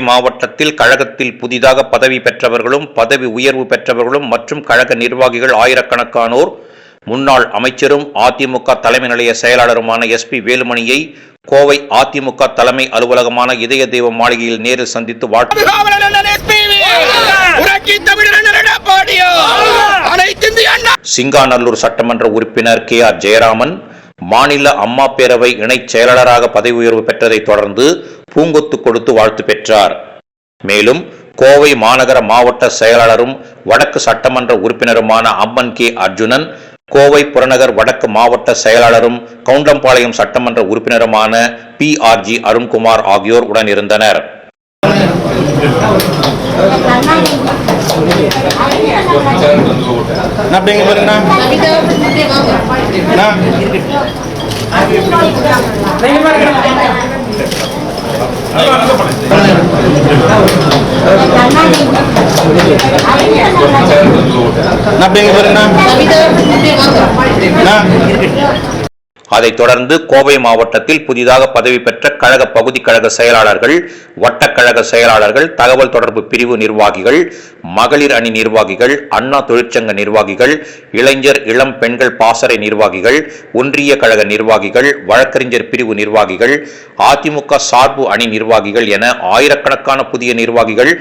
மாவட்டத்தில் கழகத்தில் புதிதாக பதவி பெற்றவர்களும் பதவி உயர்வு பெற்றவர்களும் மற்றும் கழக நிர்வாகிகள் ஆயிரக்கணக்கானோர் முன்னாள் அமைச்சரும் அதிமுக தலைமை நிலைய செயலாளருமான SP வேலுமணியை கோவை அதிமுக தலைமை அலுவலகமான இதய தெய்வம் மாளிகையில் நேரில் சந்தித்து வாழ்த்து. சிங்காநல்லூர் சட்டமன்ற உறுப்பினர் KR ஜெயராமன் மாநில அம்மா பேரவை இணைச் செயலாளராக பதவி உயர்வு பெற்றதை தொடர்ந்து பூங்கொத்து கொடுத்து வாழ்த்து பெற்றார். மேலும் கோவை மாநகர மாவட்ட செயலாளரும் வடக்கு சட்டமன்ற உறுப்பினருமான அம்மன் K அர்ஜுனன், கோவை புறநகர் வடக்கு மாவட்ட செயலாளரும் கவுண்டம்பாளையம் சட்டமன்ற உறுப்பினருமான PRG அருண்குமார் ஆகியோர் உடன் இருந்தனர். அதைத் தொடர்ந்து கோவை மாவட்டத்தில் புதிதாக பதவி பெற்ற கழக பகுதி கழக செயலாளர்கள், வட்டக்கழக செயலாளர்கள், தகவல் தொடர்பு பிரிவு நிர்வாகிகள், மகளிர் அணி நிர்வாகிகள், அண்ணா தொழிற்சங்க நிர்வாகிகள், இளைஞர் இளம் பெண்கள் பாசறை நிர்வாகிகள், ஒன்றிய கழக நிர்வாகிகள், வழக்கறிஞர் பிரிவு நிர்வாகிகள், அதிமுக சார்பு அணி நிர்வாகிகள் என ஆயிரக்கணக்கான புதிய நிர்வாகிகள்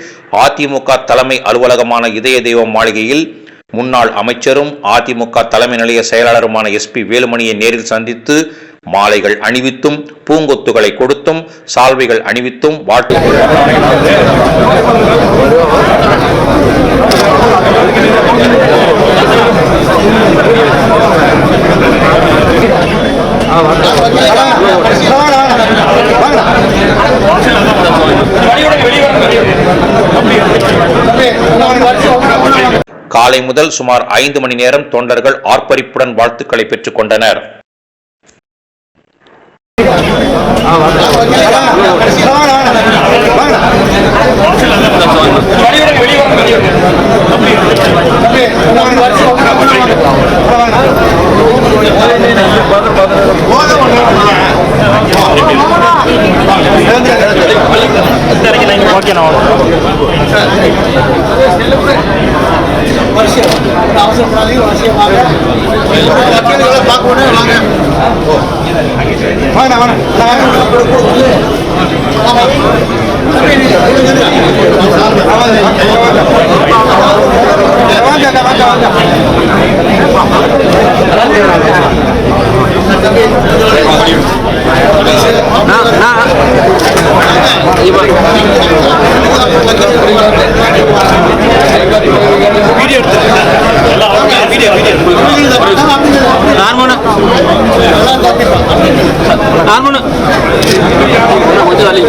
அதிமுக தலைமை அலுவலகமான இதய தெய்வம் மாளிகையில் முன்னாள் அமைச்சரும் அதிமுக தலைமை நிலைய செயலாளருமான SP வேலுமணியை நேரில் சந்தித்து மாலைகள் அணிவித்தும் பூங்கொத்துகளை கொடுத்தும் சால்வைகள் அணிவித்தும் வாழ்த்து. காலை முதல் சுமார் 5 மணி நேரம் தொண்டர்கள் ஆர்ப்பரிப்புடன் வாழ்த்துக்களை பெற்றுக் கொண்டனர். வாங்க